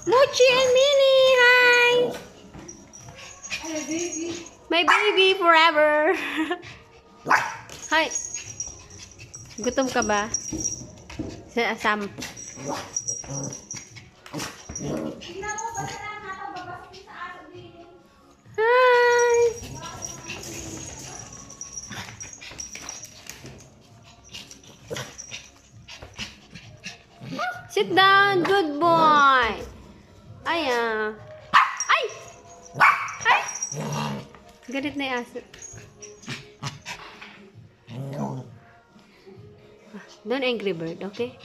Mochi and Minnie, hi! My baby forever. Hi. Gutom ka ba? Sam. Hi. Sit down, good boy. Ay. Ay. Galit na yung aso. Don't angry bird, okay?